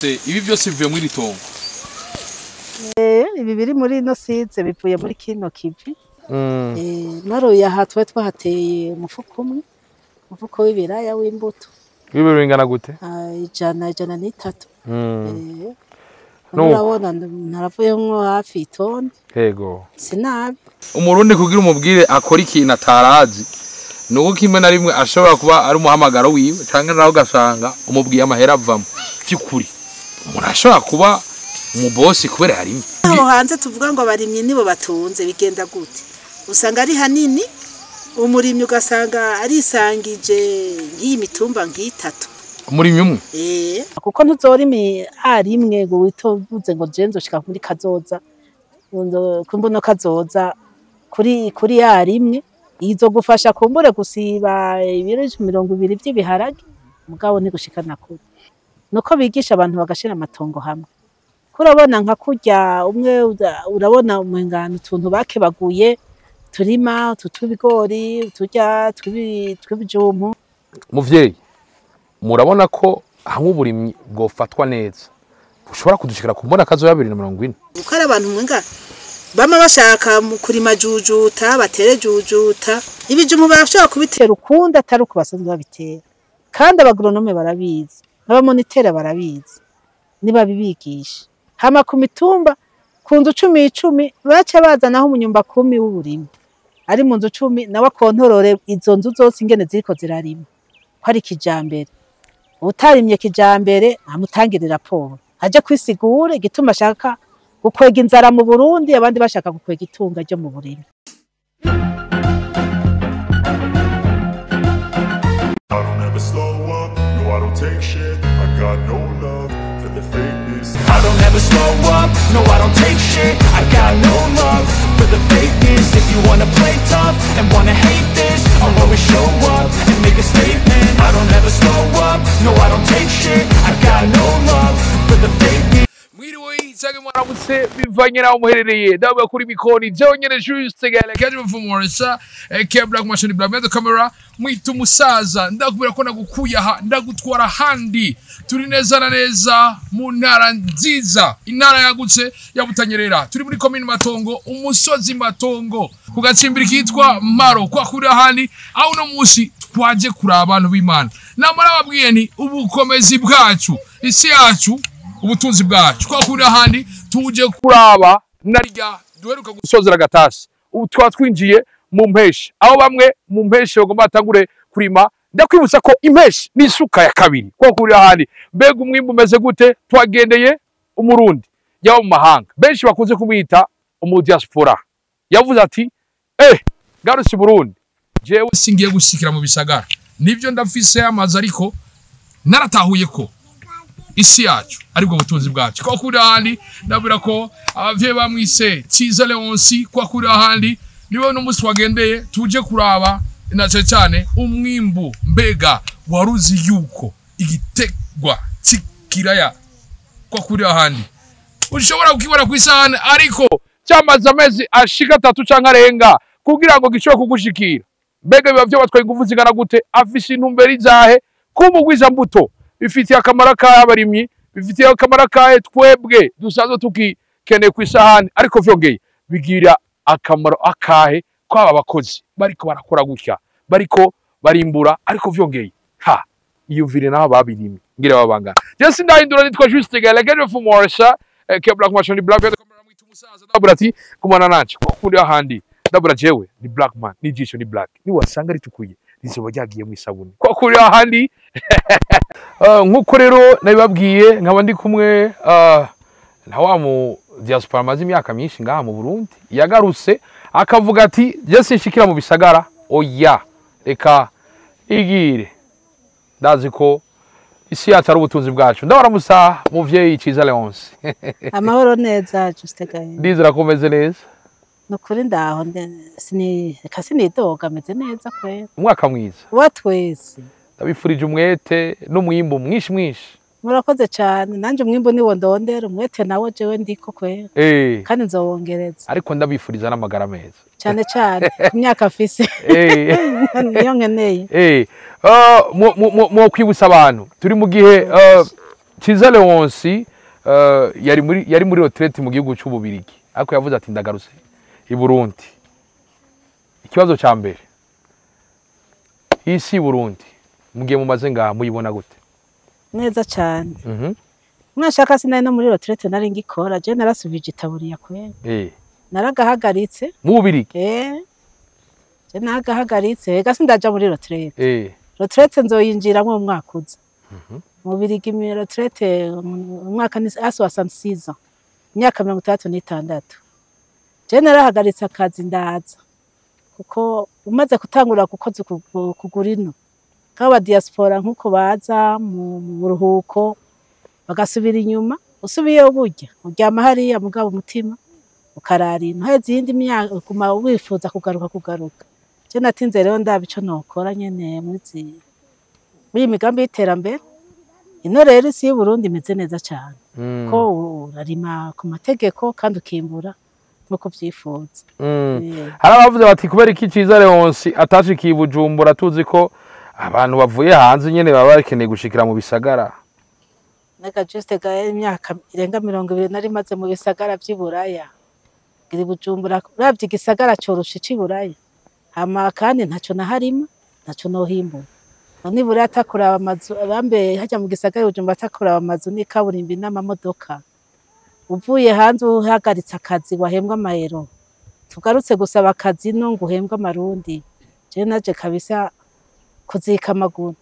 Ibi byose bivuye muri ritongo. Ibi biri muri ino size bivuye muri kino kivi. Naruye aha twe twahateye umufuko umwe. Umufuko w'ibiraya w'imbuto. Ibiro bingana gute? Ijana n'itatu. Urabona naravuyemwo hafi itoni. Yego. Sinabi. Umurundi kugira umubwire akora ikintu atarazi. Nuko kimwe na rimwe ashobora kuba ari umuhamagaro wiwe canke naho gasanga umubwiye amahera avamo. Cyukuri. Umuntu ashobora kuba umubosi kubera harimo. Aho hanze tuvuga ngo abarimyi nibo batunze bigenda gute? Usanga ari hanini umurimyi ugasanga ari isangije nk'iyi mitumba nk'itatu. Umurimyi umwe? Kuko ntuzorimi arimwe ngo witovuze ngo je nzoshika muri kazoza. Kumbuno kazoza kuri yarimwe izo gufasha kumbure gusiba ibiro 20 by'ibiharage mugabo ntigushikana kure. Nuko bigisha abantu bagashira amatongo hamwe. Kurabona nka kurya umwe urabona umwengano tuntu bakebaguye turima tutubigori turya twibijumpu. Muvyeyi murabona ko hamwe uburimyi bwofatwa neza ushobora kudushikira kumbona kazo ya 2040. Uko ari abantu mwenga bama bashaka mu kurima jujuta batere jujuta ibijumpu barashobora kubitera ukunda atari uko basanzwe babitera kandi abagronome barabizi n'abamonitere barabizi niba bibigisha hama ku mitumba ku nzu 10 baca bazanaho umunyumba 10 w'uburimi ari mu nzu 10 nawe akontorore izo nzu zose ingene ziriko zirarima ko ari kijambere utarimye kijambere amutangire raporo aje kwisigura igituma ashaka gukwega inzara mu Burundi abandi bashaka gukwega itunga ryo mu burimi. I don't ever slow up, no I don't take shit. I got no love for the fakeness. If you wanna play tough and wanna hate this, I'll always show up and make a statement. I don't ever slow up, no I don't take shit. I got no love for the fakeness. Mwiriwe cyangwa mwaramutse bivanye naho muherereye ndavuga kuri mikoni byonyene juste gale kaje mfumoresa ke Black Machine Black Medo camera mwitu musaza ndakubira ko nagukuye aha ndagutwara handi turi neza na neza mu ntara nziza intara yagutse ya Butanyerera turi muri commune Matongo umusozi Matongo ku gacimbiri kitwa Maro kwa kuri handi aho no musi twaje kuri abantu b'Imana namara babwiye ni ubukomezi bwacu isi yacu ubutunzi bwacu kwa kuri handi tuje kuraba narya duheruka gusozera gatasi ubu twatwinjiye mu mpeshi aho bamwe mu mpeshi bagomba batangure kurima ndakwibutsa ko impeshi ni isuka ya kabiri kwa kuri handi mbega umwimbu umeze gute twagendeye umurundi yawo mu mahanga benshi bakunze kumwita umu diaspora yavuze ati garusi Burundi jewe singiye gushikira mu bisagara nivyo ndafise amazi ariko naratahuye ko isi yacu aribwo butunzi bwacu kwa kuri handi ndabira ko abavye bamwise Ciza Leonsi kwa kuri handi niwe n'umunsi wagendeye tuje kuraba nace cyane umwimbu mbega waruzi yuko igitegwa cikiraya kwa kuri handi ushobora kukibona kwisana ariko cyamaze amezi ashika 3 canka arenga kugira ngo gishobora kugushikira mbega biba byo batwaye ingufu zingana gute afise intumbero izahe kumugwiza mbuto bifitiye akamaro k'abarimyi bifitiye akamaro kae twebwe dusanzwe tukikeneye kwisahani ariko vyongeye bigira akamaro akahe kwaba bakozi bariko barakora gutya bariko barimbura ariko vyongeye iyumvire naho babirimye ngira babangana je ndahindura nitwa juste gale gale fumoresa ke Black Machine Black Medo camera mwitu musaza ndabura ati kumana nanje kuri ahandi ndabura jewe ni Black Man ni jisho ni Black ni wasanga ritukuye nizo bagiye mu isabuni kwa kuri ahandi nkuko rero nabibabwiye nkaba ndi kumwe na wa mu diaspora mazi imyaka myinshi ngaha mu Burundi yagarutse akavuga ati je sinshikira mu bisagara oya reka igire ndazi ko isi yacu ari ubutunzi bwacu ndabaramusa muvyeyi Ciza Leonsi Amahoro neza juste gaye ndizera ko meze neza nukuri ndaho sinidoga meze neza kwera umwaka mwiza watwese ndabifurije umwete n'umwimbu mwinshi murakoze cyane nanje umwimbu niwo ndondera umwete nawo jewe ndiko kwera kandi nzowongereza ariko ndabifuriza n'amagara meza cyane ku myaka afise niyo nkeneye mu kwibutsa abantu turi mu gihe Ciza Leonsi yari muri retraite mu gihugu cy'Ububirigi ariko yavuze ati ndagarutse i Burundi. Ikibazo ca mbere isi Burundi mugiye mumaze ngaha muyibona gute? Neza cyane. Mwashaka sinari no muri retraite nari ngikora je narasubije itaburiya kwera. Naragahagaritse mu Bubirigi. Je nagahagaritse ega sindaja muri retraite. Retraite nzoyinjiramo mu mwaka uza. Mu Bubirigi mi retraite umwaka ni 66 ans. Imyaka 36. Je narahagaritse akazi ndaza. Kuko umaze kutangura gukoza kugura ino kaba diaspora nkuko baza mu buruhuko bagasubira inyuma usubiye uburya uryama hariya mugabo umutima ukararina heze yindi myaka kuma wifuza kugaruka je natinze rero ndabico nokora nyene muri migambi y'iterambere ino rero isi y'Uburundi imeze neza cyane ko urarima ku mategeko kandi ukimbura nuko vyifuza. Hari abavuze bati kubera iki Ciza Leonsi atashikiye Bujumbura tuzi ko abantu bavuye hanze nyene baba bakeneye gushikira mu bisagara. Nega juste gaye imyaka irenga 20 nari maze mu bisagara by'Iburaya. Giri Bujumbura uravye igisagara cyorusha c'Iburaya. Hama kandi ntaco naharima ntaco nohimbura. None Buraya atakuraba amazu abambe hajya mu gisagara Bujumbura atakuraba amazu ni kaburimbi n'amamodoka. Uvuye hanze uhagaritse akazi wahembwa amahero tugarutse gusaba akazi no nguhembwa amarundi je naje kabisa kuzika amaguru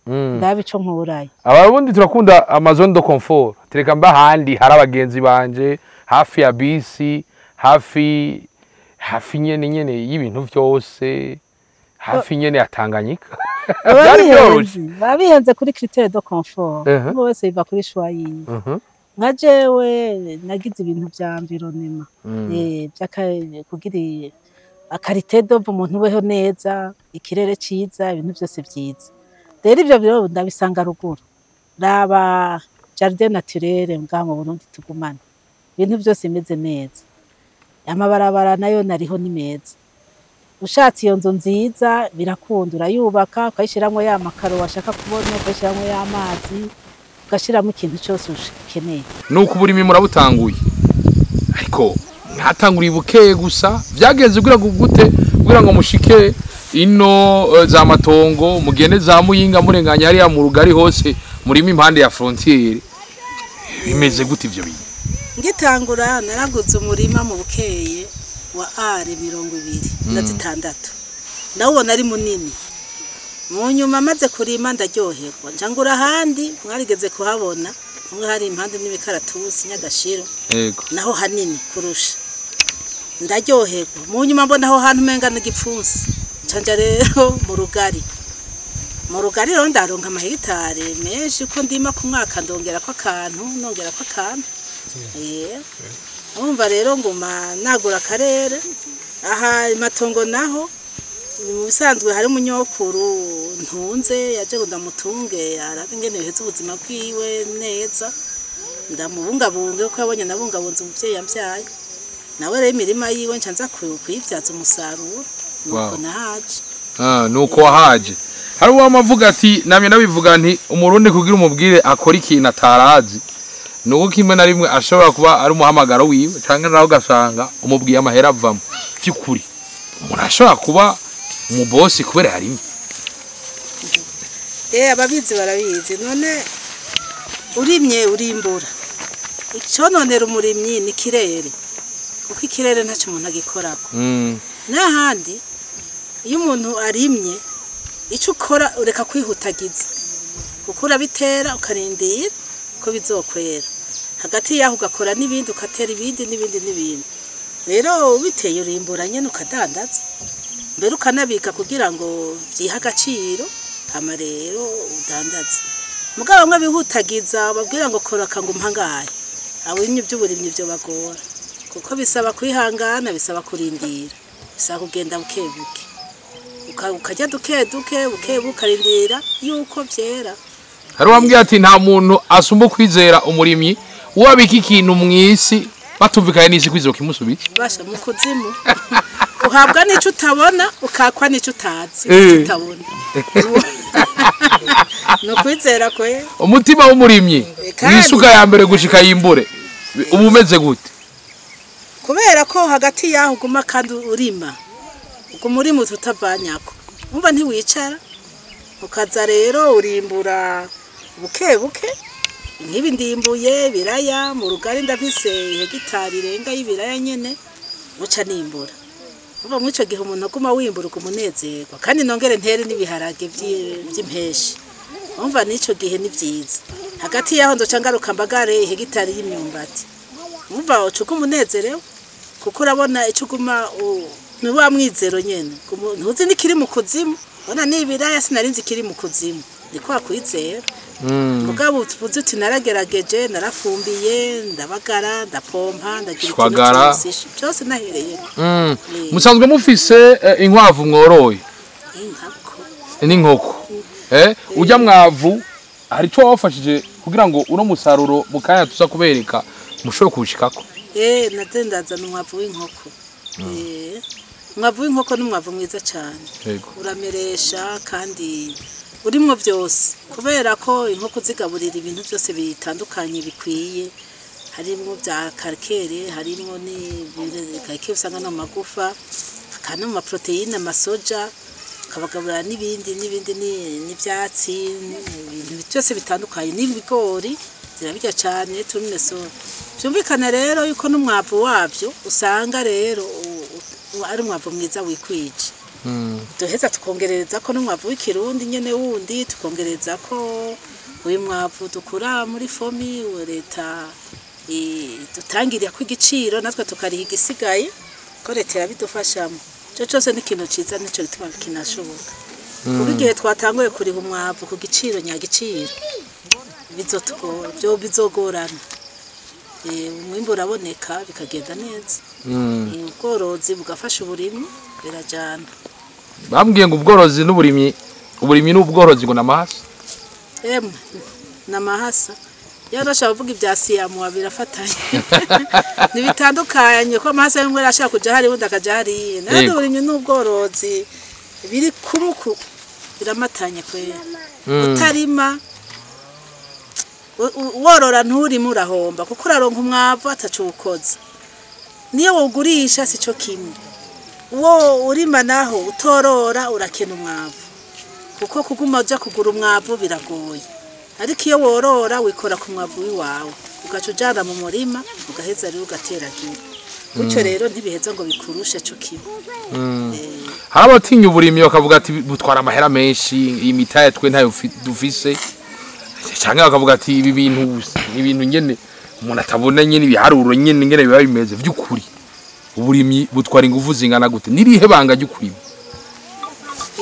ndabico nk'Uburayi. Abarundi turakunda amazone de confort tereka mba handi hari abagenzi banje hafi ya bisi hafi nyene y'ibintu vyose hafi nyene yatanganyika. Babihenze kuri critère de confort bose biva kuri choix yiwe. Nka jewe nagize ibintu vya environnement kugira akarite dobo umuntu weho neza ikirere ciza ibintu byose vyiza rero ivyo biro ndabisanga ruguru raba jardin naturel ngaha mu Burundi tugumana ibintu byose imeze neza amabarabara nayo nariho ni meza ushatse iyo nzu nziza birakunda urayubaka ukayishiramwo ya makaro washaka kubona ukayishiramwo ya amazi gashiramo ikintu cyose ukeneye nuko uburimi murabutanguye ariko ntatanguriye bukeye gusa byagenze kugira ngo mushike ino za matongo mugende za Muyinga murenganya hariya mu rugari hose murimo impande ya frontiere bimeze gute ivyo bintu? Ngitangura naraguze umurima mu bukeye wa are 226 ndawubona ari munini mu nyuma maze kurima ndaryoherwa njangura handi mwarigeze kuhabona umwe hari impande n'ibikaratusi Nyagashiro naho hanini kurusha ndaryoherwa mu nyuma mbona aho hantu menga n'igipfunsi canja rero mu rugari rero ndaronka amahegitare menshi ko ndima ku mwaka ndongera ko akantu urumva rero nguma nagura akarere aha matongo naho bisanzwe hari umunyokuru ntunze yaje ndamutunge arabe ingene biheze ubuzima bwiwe neza ndamubungabunge ko yabonye nabungabunze umuvyeyi yambyaye nawe rero imirima yiwe ncanza kuyibyaza umusaruro nuko nahaje nuko wahaje hari uwamavuga ati namye nabivuga nti umurundi kugira umubwire akora ikintu atarazi nuko kimwe na rimwe ashobora kuba ari umuhamagaro wiwe canke naho gasanga umubwiye amahera avamo byukuri umuntu ashobora kuba umubosi kubera harimo ababizi barabizi none urimye urimbura icononera umurimyi ni kirere kuko ikirere ntacyo umuntu agikorako n'ahandi iyo umuntu arimye icyo ukora ureka kwihutagiza kuko urabitera ukarindira ko bizokwera hagati yaho ugakora n'ibindi ukatera ibindi rero ubiteye urimbura nyene ukadandaza mbere ukanabika kugira ngo byiha agaciro hama rero udandaza mugabo bamwe bihutagiza babwira ngo kora ngo mpangaye abimye by'uburimyi byo bagora kuko bisaba kwihangana bisaba kurindira bisaba kugenda bukebuke ukajya duke ukarindira yuko byera hari wambwiye ati nta muntu asumba kwizera umurimyi wabika ikintu mwisi batuvikaye n'isi kwizo kimusubiza basha mu kuzimu uhabwa n'icyo utabona ukakwa n'icyo utazi utabona no kwizera kwe umutima w'umurimyi wisuka ya mbere gushika yimbure ubu umeze gute kubera ko hagati yaho guma kandi urima umurimo tutavanyako umva ntiwicara ukaza rero urimbura buke buke nk'ibi ndimbuye biraya mu rugari ndafise hegitari renga y'ibiraya nyene muca nimbura uva mwico gihe umuntu aguma wimbura umunezerwa kandi nongere ntere n'ibiharage by'impeshi umva nico gihe ni byiza hagati yaho ndoca ngaruka mbagare hegitari y'imyumbati umva ucuka umunezero kuko urabona icuguma nuba mwizero nyene ntuzi nikiri mu kuzimu ona nibiraya sinarinzi kiri mu kuzimu ndiko akwizera mugabo tuvuze uti naragerageje narafumbiye ndabagara ndapompa ndagira ikintu cyose nahereye musanzwe mufise inkwavu mworoye n'inkoko ujya mwavu hari cyo wafashije kugira ngo uno musaruro mukanya tuza kubereka mushobora kuwushikako nazendaza n'umwavu w'inkoko umwavu w'inkoko n'umwavu mwiza cyane urameresha kandi urimo byose kubera ko inkoko zigaburira ibintu byose bitandukanye bikwiye harimo bya karikere harimo karikere usanga no magufa kandi no proteine amasoja kabagaburira n'ibindi n'ibyatsi ibintu byose bitandukanye n'ibigori zirabirya cyane turuneso byumvikana rero yuko n'umwavu wabyo usanga rero ari umwavu mwiza wikwije duheza tukongereza ko n'umwavu w'ikirundi nyene wundi tukongereza ko uyu mwavu dukura muri fomi leta dutangiriye ko igiciro natwe tukariha igisigaye ko leta yabidufashamo cyo cyose n'ikintu ciza nico gituma kinashoboka kuko igihe twatanguye kuriha umwavu ku giciro nyagiciro bizogorana umwimbu uraboneka bikagenda neza ubworozi bugafasha uburimyi birajana bambwiye ngo ubworozi n'uburimyi n'ubworozi ngo namahasa namahasa yarashaka kuvuga ibya siyamu birafatanye nibitandukanye ko amahasa y'umwe arashaka kuja hari undi akaja hari nandi uburimyi n'ubworozi biri kumuku biramatanye kwe utarima worora nturimo urahomba kuko uraronka umwavu atacukoza niyo wogurisha sico kimwe wo urima naho utorora urakena umwavu kuko kuguma uja kugura umwavu biragoye ariko iyo worora wikora ku mwavu wiwawe ugaca ujana mu murima ugaheza rero ugateragira gutyo rero ntibiheza ngo bikurushe cyo kimwe hari abatinya uburimyi bakavuga ati butwara amahera menshi iyi mitaye twe ntayo dufise cyangwa bakavuga ati ibi bintu nyene umuntu atabona nyene ibiharuro nyene ngene biba bimeze vy'ukuri uburimyi butwara ingufu zingana gute nirihe banga ry'ukuri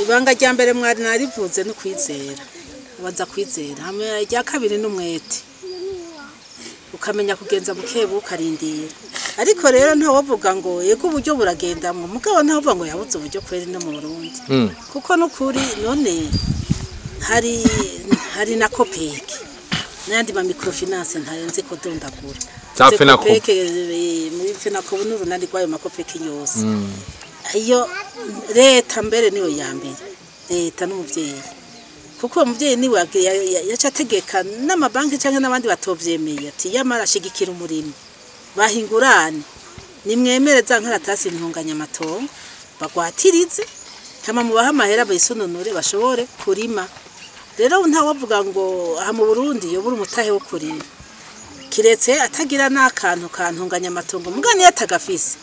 ibanga rya mbere mwari narivuze no kwizera waza kwizera hamwe rya kabiri n'umwete ukamenya kugenza bukebu ukarindira ariko rero nta wovuga ngo yego uburyo buragendamwe mugabo nta wovuga ngo yabuze uburyo kweri no mu Burundi kuko nukuri none hari na kopeke n'andi ma microfinance ntarenze ko dondagura kopeke muri fenako n'urunani rwayo makopeke yose ayo leta mbere niyo ya mbere leta n'umuvyeyi kuko umuvyeyi niwe yacategeka n'amabanki cyangwa n'abandi batovyemeye ati yamara ashigikira umurimo bahingurane nimwemereza nkaratasi ntunganya amatongo bagwatirize kama mubaha amahera bayisononore bashobore kurima rero nta wavuga ngo aha mu Burundi yo buri umutahe wo kurima kiretse atagira n'akantu kantunganya amatongo mugani yatagafise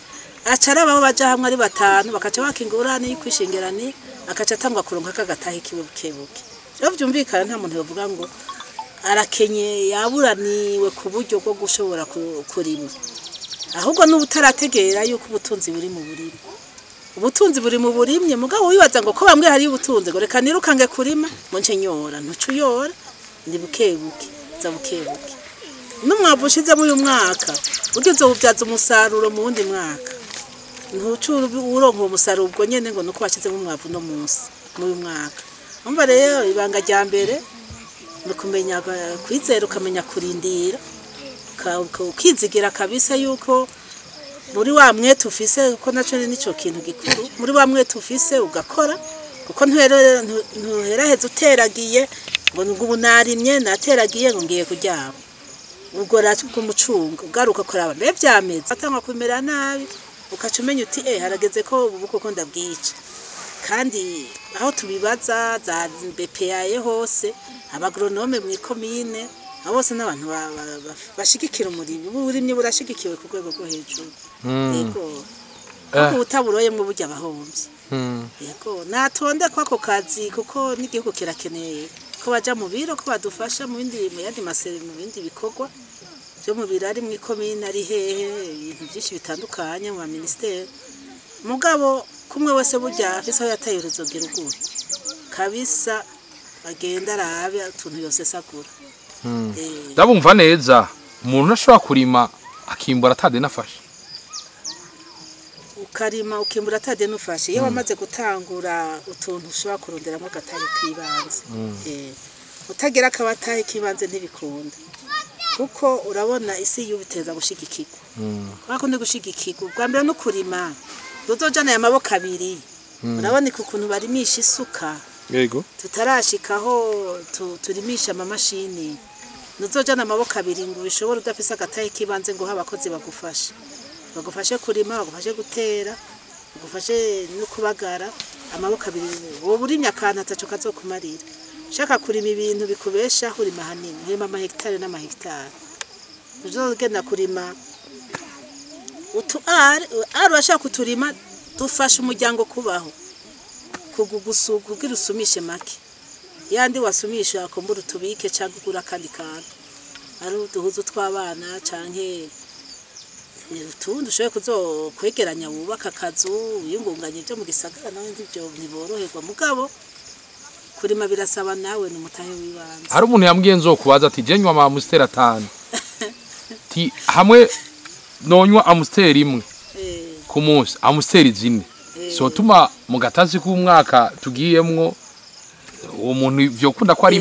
acara babo baja hamwe ari batanu bakaca bakingurane y'ikwishingerane akaca atangwa kuronka kagatahe kibukebuke rero byumvikana nta muntu yovuga ngo arakenye yaburaniwe ku buryo bwo gushobora kurima ahubwo n'ubutarategera yuko ubutunzi buri mu burimo ubutunzi buri mu burimye mugabo wibaza ngo ko bamwe hari ubutunzi ngo reka nirukange kurima ngo ncenyora ntucuyora ndi bukebuke za bukebuke n'umwavu ushize muri uyu mwaka ugize ububyaza umusaruro mu wundi mwaka ntucura uronka umusaruro ubwo nyene ngo nuko bashize mu mwavu no munsi muri uyu mwaka umva rero ibanga rya mbere no kumenya kwizera ukamenya kurindira ukizigira kabisa yuko muri wa mwete ufise uko naco nico kintu gikuru muri wa mwete ufise ugakora kuko ntuheraheza uteragiye ngo ubu narimye nateragiye ngo ngiye kuryama ubwo rati kumucunga ugaruka kuraba mbe vyameze atangwa kumera nabi ukaca umenya uti harageze ko ubu koko ndabwica kandi aho tubibaza za BPA hose abagronome mu ikomine abose n'abantu bashigikira uburimyi burashigikiwe ku rwego rwo hejuru yego kuko utaburoye mu burya bahomvye yego natonde kwako kazi kuko n'igihugu kirakeneye ko baja mu biro ko badufasha mu yandi masere mu bindi bikorwa byo mu birari mu ikomine ari hehe ibintu byinshi bitandukanye mu ministeri mugabo kumwe wese burya afise aho yataye uruzogero ruguru kabisa agenda arabe utuntu yose sagura ndabumva neza umuntu ashobora kurima akimbura atade nafashe ukarima ukimbura atade nufashe iyo wamaze gutangura utuntu ushobora kuronderamo gatari kibanze utagera akabatahe kibanze ntibikunda kuko urabona isi yubiteza gushigikirwa kwakundi gushigikirwa bwa mbere no kurima duzojana ya maboko abiri urabona ukuntu barimisha isuka yego tutarashikaho turimisha amamashini nuzojana amaboko abiri ngo bishobora udafise agatahe kibanze ngo abakozi bagufashe kurima bagufashe gutera bagufashe no kubagara amaboko abiri wowe urimye akantu ataco kazokumarira shaka kurima ibintu bikubesha urima hanini urima amahegitari n'amahegitari uzogenda kurima urashaka kuturima dufasha umuryango kubaho kugira usumishe make yandi wasumisha akumbura utubike cyangwa ugura kandi kantu ari uduhuzu tw'abana canke utundi ushoboye kuzokwegeranya wubaka akazu uyungunganye byo mu gisagara nawe ndivyo ntiboroherwa mugabo kurima birasaba nawe n'umutahe w'ibanze hari umuntu yambwiye nzokubaza ati je nywa amusteri 5 ti hamwe nonywa amusteri imwe ku munsi amusteri 4 so tuma mu gatazi k'umwaka tugiyemwo uwo muntu vyokunda ko ari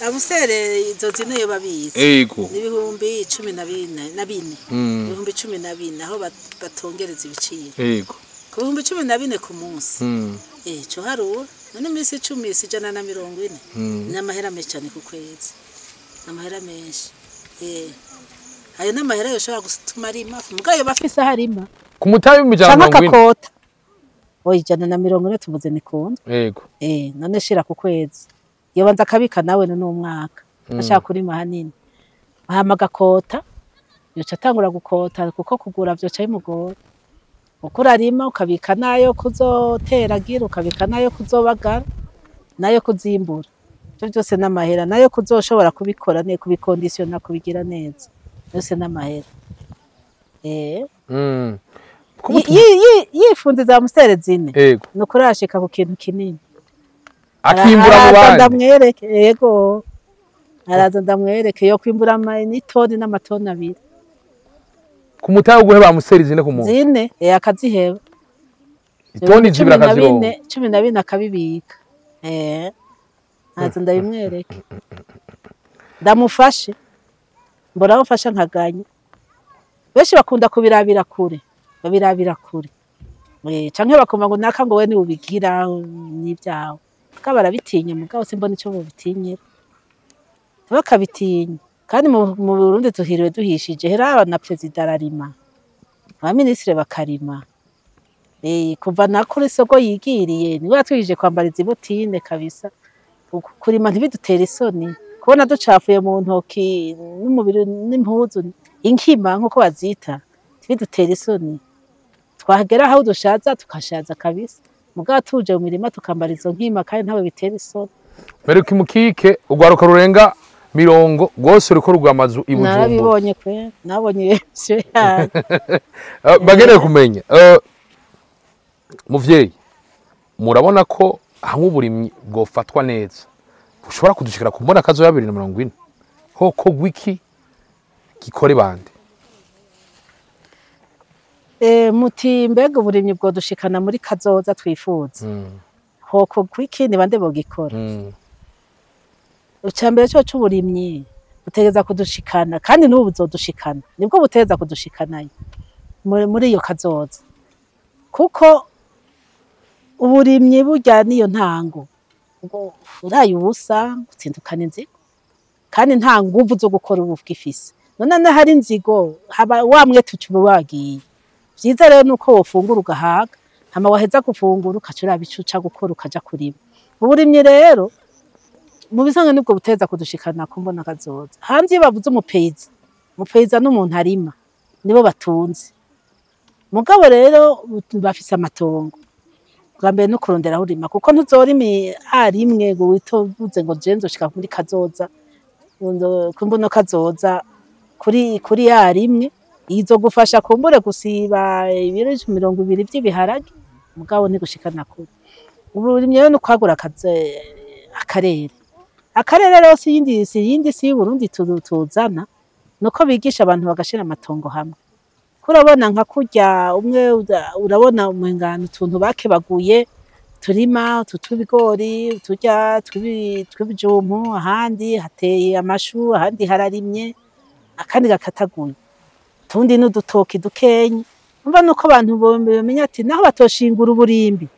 amusere izo zine yo babizi yego n'ibihumbi 14 ibihumbi 14 aho batongereza ibiciro yego ku bihumbi 14 ku munsi cyo harura none imisi 10 sijana na 140 n'amahera menshi cyane ku kwezi n'amahera menshi ayo n'amahera yoshobora gutuma rima mugayo bafise harima ku mutayo w'imijana 140 oyi jana na 140 tuvuze ni kundi yego none shira ku kwezi iyo banza kabika nawe n'umwaka ashaka kurima hanini bahama gakota yoca atangura gukota kuko kugura byo cyayi mugora ukura rima ukabika nayo kuzoteragira ukabika nayo kuzobagara nayo kuzimbura byo byose n'amahera nayo kuzoshobora kubikora ne kubikondisiona kubigira neza byose n'amahera yifunze za mustere zine nukurashika ku kintu kinini akimbura mu bandi ndamwereke yego araza ndamwereke yo kwimbura n'itoni n'amatoni abiri ku mutayo guheba mustere zine ku muntu zine akaziheba itoni zibira kaziro 12 akabibika araza ndabimwereke ndamufashe mbora bafasha nkaganya benshi bakunda kubirabira kure babirabira kure canke bakumva ngo naka ngo we ni ubigira n'ibyawe kabara bitinya mugabo simbona ico bo bitinyira bakabitinya kandi mu Burundi tuhiriwe duhishije hera na president ararima aba ministre bakarima kuva nakuri isoko yigiriye niwe atwije kwambara izibotine kabisa kurima ntibidutera isoni kubona ducafuye mu ntoki n'umubiri n'impuzu inkima nkuko bazita ntibidutera isoni twahagera aho dushaza tukashaza kabisa mugabo tuje mu mirima tukambara izo nkima kandi ntawe bitera isoni mbere kimukike ugwaruka rurenga 100 gose uriko rugamazu ibujumbu narabibonye kwe nabonye yese bagere kumenya muvyeyi murabona ko hamwe uburimyi bwofatwa neza ushobora kudushikira kumbona kazo ya 2040 hoko gwiki gikore bande muti mbega uburimyi bwo dushikana muri kazoza twifuza hoko gwiki ni bande bogikora ucambere cyo cy'uburimyi butegeza kudushikana kandi n'ubu buzodushikana nibwo buteza kudushikana muri iyo kazoza kuko uburimyi burya niyo ntango uraye ubusa utsindukana inzigo kandi nta nguvu zo gukora ubu bw'ifisi none hari inzigo haba wamwe tucuba wagiye vyiza rero nuko wofungura ugahaga hama waheza gufungura ukacura bicuca gukora ukaja kurima uburimyi rero mu bisanga nibwo buteza kudushikana kumbona kazoza hanze bavuze umupeiza n'umuntu arima nibo batunze mugabo rero bafise amatongo bwambere no kurondera urima kuko ntuzorimi arimwe ngo witovuze ngo je nzoshika muri kazoza kumbona kazoza kuri yarimwe izo gufasha kumbure gusiba ibiro 200 by'ibiharage mugabo ni gushikana kure uburimyi rero no kwagura akarere rero si Burundi tuzana nuko bigisha abantu bagashira amatongo hamwe kurabona nka kurya umwe urabona umengano tuntu bakebaguye turima tutubigori turya twibijumpu ahandi hateye amashu ahandi hararimye akandi gakataguye tundi n'udutoki dukenye umva nuko abantu bamenya ati naho batoshingura uburimbi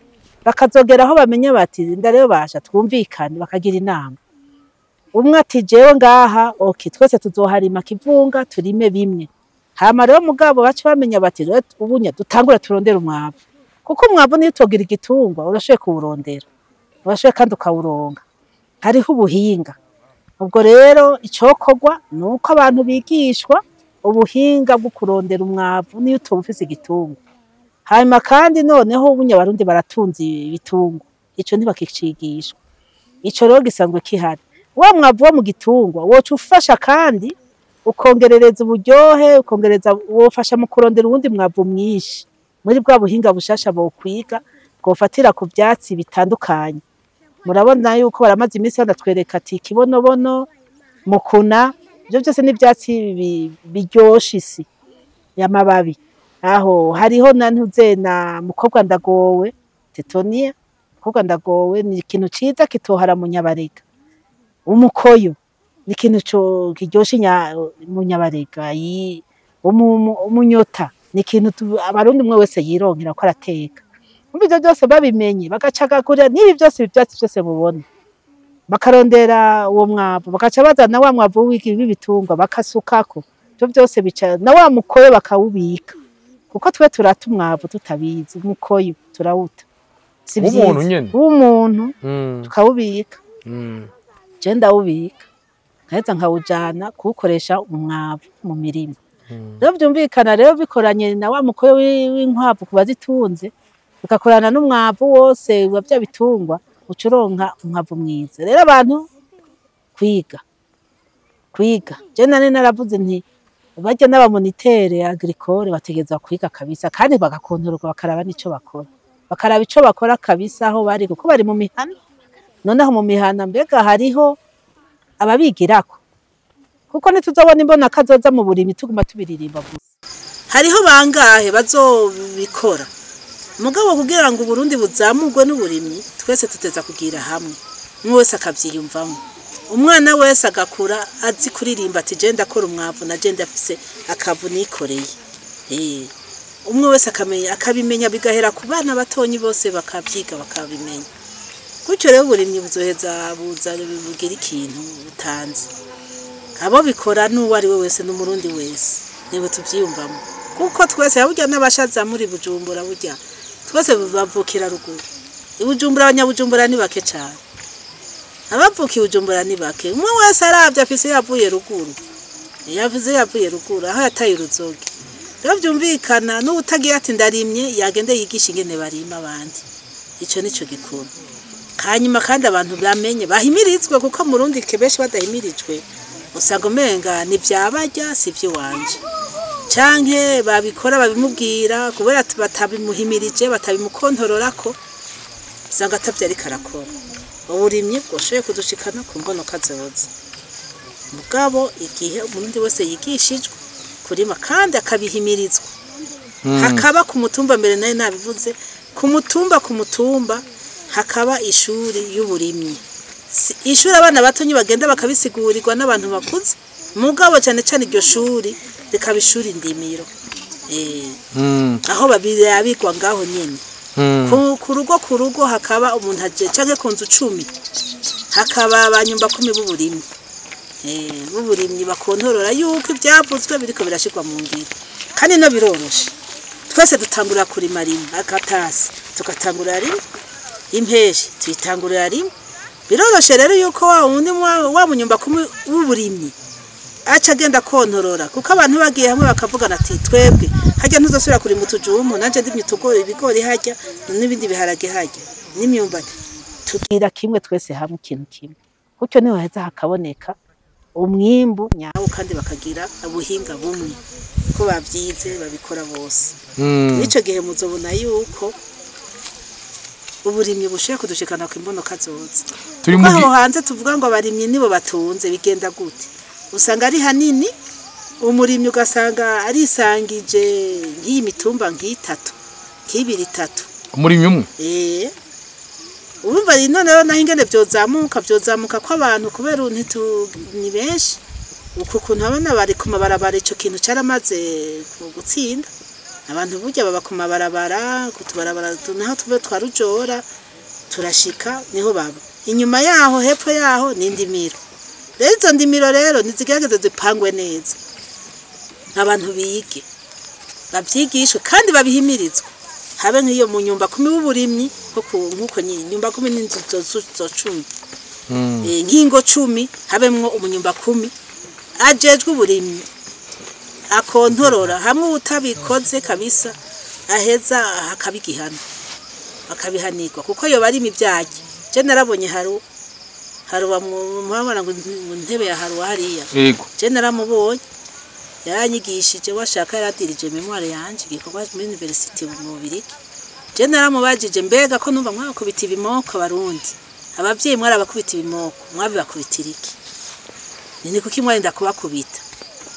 bakazogeraho bamenya bati ndareo basha twumvikane bakagira inama umwe ati jewe ngaha okay twese tuzoharima kivunga turime bimwe hama rero mugabo bace bamenya bati ubunya dutangura turondera umwavu kuko umwavu niyo togira igitungwa urashoye kuwurondera urashoye kandi ukawuronga hariho ubuhinga ubwo rero icokorwa nuko abantu bigishwa ubuhinga bwo kurondera umwavu niyo utofise igitungwa hanyuma kandi noneho ubunya barundi baratunze ibitungwa ico ntibakicigishwa ico rero gisanzwe kihari wa mwavu wo mu gitungwa wocu ufasha kandi ukongerereza uburyohe ukongereza wofasha mu kurondera ubundi mwavu mwinshi muri bwa buhinga bushasha bokwiga gofatira ku byatsi bitandukanye murabona yuko baramaze iminsi banatwereka ati kibonobono mukuna byo byose n'ibyatsi biryosha isi y'amababi aho hariho nantuze na mukobwa ndagowe tetonia mukobwa ndagowe ni ikintu ciza kitohara mu nyabarega umukoyo ni ikintu cyo kiryosha mu nyabarega umunyota ni ikintu abarundi umwe wese yironkera ko arateka ibyo byose babimenye bagacagagura n'ibi byose ibyatsi byose mubona bakarondera uwo mwavu bakaca bazana wa mwavu w'ibitungwa bakasukako byo byose bica na wa mukoyo bakawubika kuko twe turata umwavu tutabizi umukoyo turawuta si byiza umuntu tukawubika je ndawubika nkaheza nkawujana kuwukoresha umwavu mu mirimo rero byumvikana rero bikoranye na wa mukoyo w'inkwavu kubazitunze bikakorana n'umwavu wose wa bya bitungwa ucuronka umwavu mwiza rero abantu kwiga je nane naravuze nti bajya n'abamonitere agricole bategeza kwiga kabisa kandi bagakontorwa bakaraba nico bakora bakaraba ico bakora kabisa aho bari kuko bari mu mihana noneho mu mihana mbega hariho ababigirako kuko nituzobona imbona kazoza mu burimi tuguma tubiririmba gusa hariho bangahe bazobikora mugabo kugira ngo Burundi buzamurwe n'uburimyi twese tuteza kugira hamwe umwe wese akavyiyumvamo umwana wese agakura azi kuririmba ati je ndakora umwavu na je ndafise akavu nikoreye umwe wese akabimenya bigahera ku bana batonyi bose bakavyiga bakabimenya gutyo rero uburimyi buzoheza bugira ikintu butanze abo bikora n'uwo ari we wese n'umurundi wese nibo tuvyiyumvamo kuko twese burya n'abashaza muri Bujumbura burya twese bavukira ruguru ibujumbura abanyabujumbura ni bake cyane abavukiye Bujumbura ni bake umwe wese aravye afise yavuye ruguru aho yataye uruzogi rero byumvikana n'utagiye ati ndarimye yagende yigisha ingene barima abandi ico nico gikuru hanyuma kandi abantu bamenye bahimirizwe kuko mu Burundi kebeshi badahimirijwe usanga umenga ni byabarya sivyo wanje canke babikora babimubwira kubera batabimuhimirije batabimukontororako usanga atavyari karakora uburimyi bwoshoye kudushikana ku mbono kazoza mugabo igihe umurundi wese yigishijwe kurima kandi akabihimirizwa hakaba ku mutumba mbere nayo nabivuze ku mutumba hakaba ishuri y'uburimyi ishuri abana batonyi bagenda bakabisigurirwa n'abantu bakuze mugabo cyane cyane iryo shuri rikaba ishuri ndimiro aho babirabikwa ngaho nyene ku rugo hakaba umuntu aje canke ku nzu 10 hakaba abanyumba 10 b'uburimyi bakontorora yuko ivyavuzwe biriko birashirwa mu ngiro kandi no biroroshe twese dutangura kurima rimwe akatasi tugatangura rimwe impeshi tuyitangurira rimwe biroroshe rero yuko wa munyumba 10 w'uburimyi aca agenda kontorora kuko abantu bagiye hamwe bakavugana ati twebwe hajya ntuzosubira kuri mutujumu nanje ndimye tugori ibigori hajya n'ibindi biharage hajya n'imyumbati tugira kimwe twese hamwe ikintu kimwe kuko niho heza hakaboneka umwimbu nyawo kandi bakagira ubuhinga bumwe ko bavyize babikora bose nico gihe muzobona yuko uburimyi bushoye kudushikana ku imbonoka zoze turi mu hanze tuvuga ngo abarimyi nibo batunze bigenda gute usanga ari hanini umurimyi ugasanga ari sangije ngiyi mitumba nk'itatu kibiri 3 umurimyi umwe urumva none rero naho ingene byozamuka ko abantu kubera ni benshi uko kuntu abana bari ku mabarabara ico kintu caramaze gutsinda abantu burya baba ku mabarabara kutubarabara naho tube twarujora turashika niho baba inyuma yaho hepfo yaho n'indimiro rero izo ndimiro rero nizigerageze zipangwe neza abantu bige bavyigishwe kandi babihimirizwe habe nk'iyo mu nyumba 10 w'uburimyi nkuko nyumba 10 n'inzu zo 10 nkingo 10 habemwo umunyumba 10 ajejwe uburimyi akontorora hamwe utabikoze kabisa aheza akabigihana akabihanirwa kuko yo bari imivyaje je narabonye haruba murabona ngo ntebe ya haruwa hariya yego je naramubonye yaranyigishije washaka yaradirije memoire yanje gikorwa muri university mu Biriki je naramubajije mbega ko numva mwakubita ibimoko barundi abavyeyi mwari abakubita ibimoko mwabi bakubitira iki nini kuki mwari kubakubita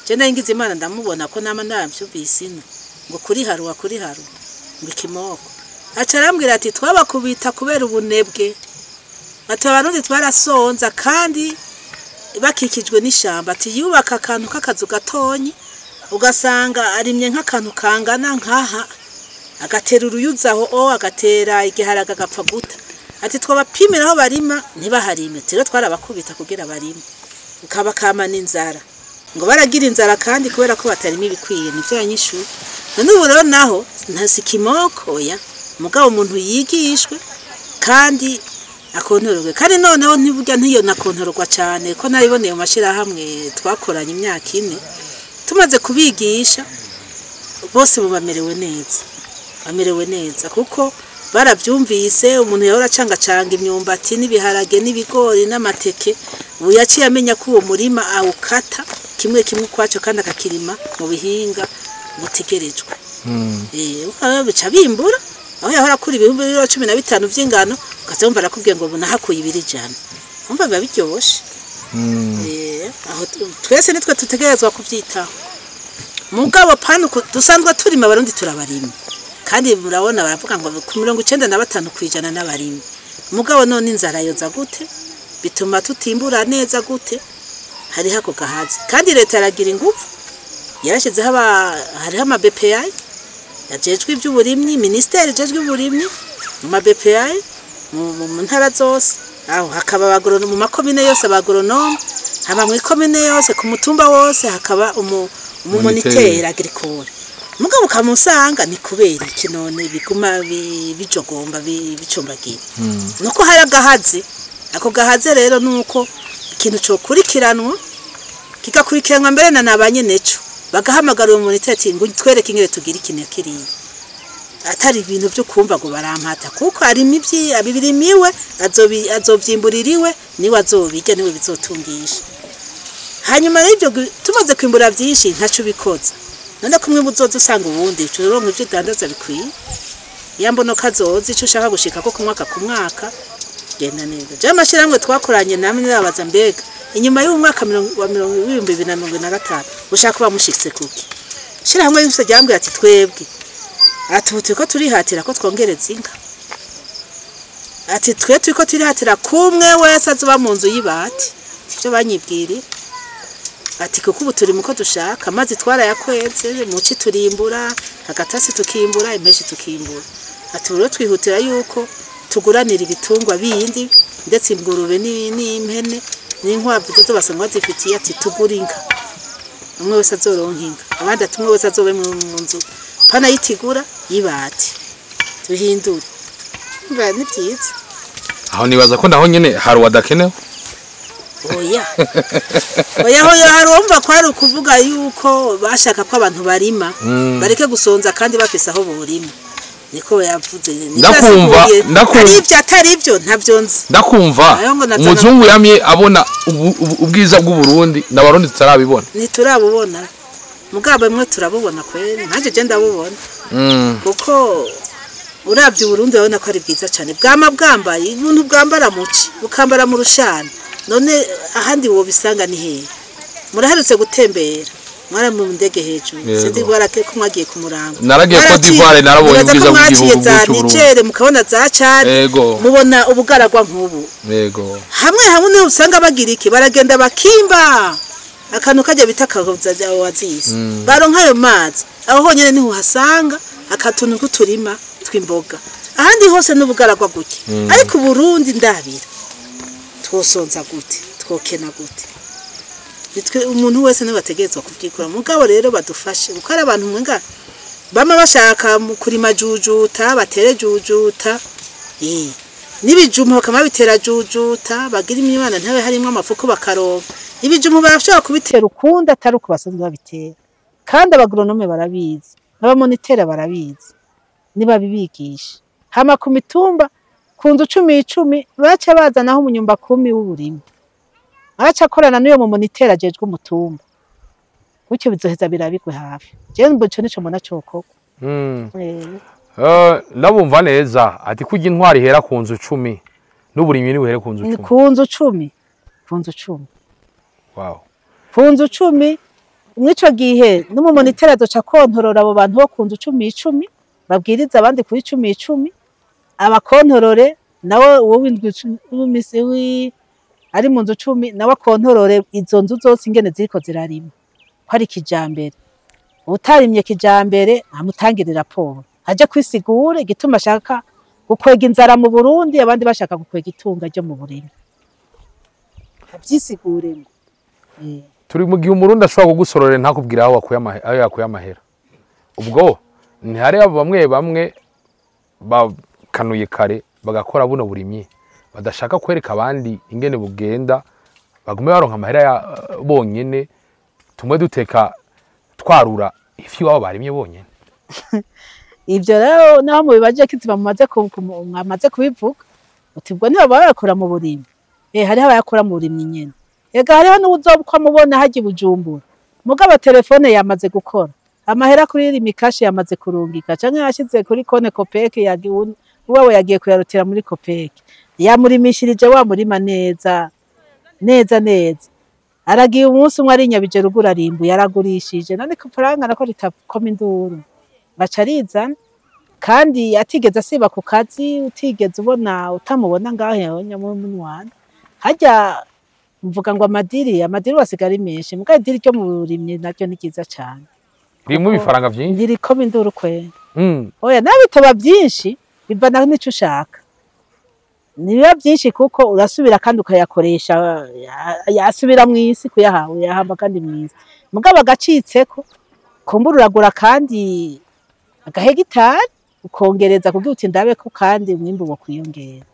je naringize imana ndamubona ko nama ndavyumvise ngo kuri haruwa ngo ikimoko aca arambwira ati twabakubita kubera ubunebwe ati abarundi twarasonza kandi bakikijwe n'ishamba ati yubaka akantu k'akazu gatonyi ugasanga arimye nk'akantu kangana nkaha agatera uruyuzaho agatera igiharaga gapfa guta ati twabapimira aho barima ntibaharime rero twarabakubita kugira barime ukaba kamana inzara ngo baragira inzara kandi kubera ko batarimo ibikwiye nivyo yanyishu none ubu rero naho ntasikimoko ya mugabo umuntu yigishwe kandi akontororwe kandi noneho ntiburya ntiyo nakontororwa cyane ko nariboneye mu mashira hamwe twakoranye imyaka 4 tumaze kubigisha bose bamerewe neza kuko baravyumvise umuntu yahora canga imyumbati n'ibiharage n'ibigori n'amateke ubu yaciye amenya ko uwo murima awukata kimwe kwaco kandi akakirima mu bihinga butegerejwe bica bimbura aho yahora kuri ibihumbi 15 vy'ingano ukazumva arakubwiye ngo nahakuye 200 umva biba biryoshe aho twese nitwe tutegerezwa kuvyitaho mugabo pano dusanzwe turima abarundi turabarima kandi murabona baravuga ngo ku 95% kwijana n'abarimi mugabo none inzara yoza gute bituma tutimbura neza gute hari hako gahazi kandi leta yaragira ingufu yarashizeho hariho ama BPI yajejwe iby'uburimyi ministeri yajejwe iby'uburimyi mu BPI mu ntara zose aho hakaba abagoronome mu makomine yose abagoronome haba mu ikomine yose ku mutumba wose hakaba umumoniteur agricole mugabo kamusanga ni kubera iki none biguma bijogomba bicumbagira nuko hari agahazi ako gahaze rero nuko ikintu cyo kurikiranwa kigakurikiranwa mbere na nabanye neco bagahamagara umumoniteur ati ngo twereke ingere tugira ikintu kiriye atari ibintu byo kumva ngo barampata kuko ari imivyi abibirimiwe azovyimbuririwe niwe azobijya niwe bizotungisha hanyuma rero tumaze kwimbura byinshi ntacu bikoza none kumwe muzoza usanga ubundi turonka ivyo dandaza bikwiye yambono kazoza ico ushaka gushika ko kumwaka ku mwaka genda neza je amashiramwe twakoranye namwe nirabaza mbega inyuma y'umwaka wa 2025 ushaka kuba mushitse kuki shira hamwe yose ryambwira ati twebwe atubute ko turihatira ko twongereza inka ati twe turiko turihatira kumwe wese azuba mu nzu y'ibati ivyo banyibwiri ati kuko ubu turi muko dushaka mazi twarayakweze muci turimbura agatasi tukimbura impeshi tukimbura ati rero twihutira yuko tuguranira ibitungwa bindi ndetse ingurube n'impene n'inkwavu zo basanga bazifitiye ati tugura inka umwe wese azoronka inka abandi ati umwe wese azobe mu nzu pana yitigura yibati duhindure mba ni byiza aho nibaza ko naho nyene hari wadakenewe oya oya harumva ko ari ukuvuga yuko bashaka ko abantu barima bareke gusonza kandi bafise aho borima niko yavuze ndakumva ari ibyo atari ibyo ntavyo nzi ndakumva umuzungu yamye abona ubwiza bw'u Burundi n'abarundi tutarabibona ntiturabubona mugabo mwe turabubona kwene nanje je ndabubona kuko uravye Burundi urabona ko ari bwiza cyane bwama bwambaye ibintu bwambara muci bukambara mu rushana none ahandi wo bisanga ni hehe muraherutse gutembera mwara mu ndege hejuru sindi bwarake ko mwagiye ku murango naragiye ko divare narabonye ubwiza bw'igihugu cy'Uburundi mukabona za Chad mubona ubugaragwa nk'ubu yego hamwe ne usanga bagira iki baragenda bakimba akantu kajya bita kahoza wazisi baronka ayo mazi aho honyene niho hasanga akatuntu kuturima twimboga ahandi hose n'ubugaragwa guke ariko Burundi ndabira twosonza gute twokena gute nitwe umuntu wese nabategetswe kuvyikura mugabo rero badufashe ukara abantu mwenga bama bashaka kurima jujuta batere jujuta nibijumba bakama bitera jujuta bagira imibana ntabe harimo amafuko bakaronka ibijumba barashaka kubitera ukunda atari uko basanzwe babitera kandi abagronome barabizi n'abamonitere barabizi niba bibigisha hama ku mitumba kunzu 10 baca bazanaho umunyumba 10 w'uburimi acha korana niyo mu moniteur ajejwe umutumba gutyo bizoheza birabigwe hafi je mboco nico mona coko ndabumva neza ati kujya intwari hera kunzu 10 n'uburimyi ni buhere kunzu 10 kunzu 10 wow kunzu 10 mwico gihe no mu moniteur azoca kontorora abo bantu bo kunzu 10 babwiriza abandi kuri 10 abakontorore nawe wowe w'imisi ari mu nzu 10 nawe kontorore izo nzu zose ingene ziriko zirarima kwari kijambere utarimye kijambere amutangire raporo aje kwisigura igituma ashaka gukwega inzara mu Burundi abandi bashaka gukwega itunga ryo mu burimi abyisigure turi mu gihe umurundi ashobora kugusororera ntakubwira aho yakuye amahera ubwo ntihari bamwe bakanuye kare bagakora buno burimyi badashaka kwereka abandi ingene bugenda bagume baronka amahera bonyene tumwe duteka twarura ifi wabo barimye bonyene ivyo rero naho mu bibaje kiziba mwamaze kubivuga utibwo niba barakora mu burimi hari abayakora mu burimyi nyene ega hariho n'uzobukwa mubona haji Bujumbura mugabo telefone yamaze gukora amahera kuri iri mikashi yamaze kurungika canke yashize kuri kone Copec uwawe yagiye kuyarutira muri Copec yamurimishirije wa murima neza aragiye umunsi umwe ari Nyabije rugura rimbu yaragurishije none ko faranga nako ritakoma induru bacarizana kandi atigeze asiba ku kazi utigeze ubona utamubona ngaho nyamunwana hajya mvuga ngo amadiri wasigara menshi mugaye diri ryo mu burimye nacyo ni kiza cyane ririmo ibifaranga byinshi ndirikoma induru kwe oya nabitoba byinshi bivana n'icyo ushaka niba byinshi kuko urasubira kandi ukayakoresha yasubira mu isi kuyahawe yahamba kandi mu isi mugabo agacitseko kumbura uragura kandi agahegitari ukongereza kugira uti ndabe ko kandi umwimbu wo kwiyongera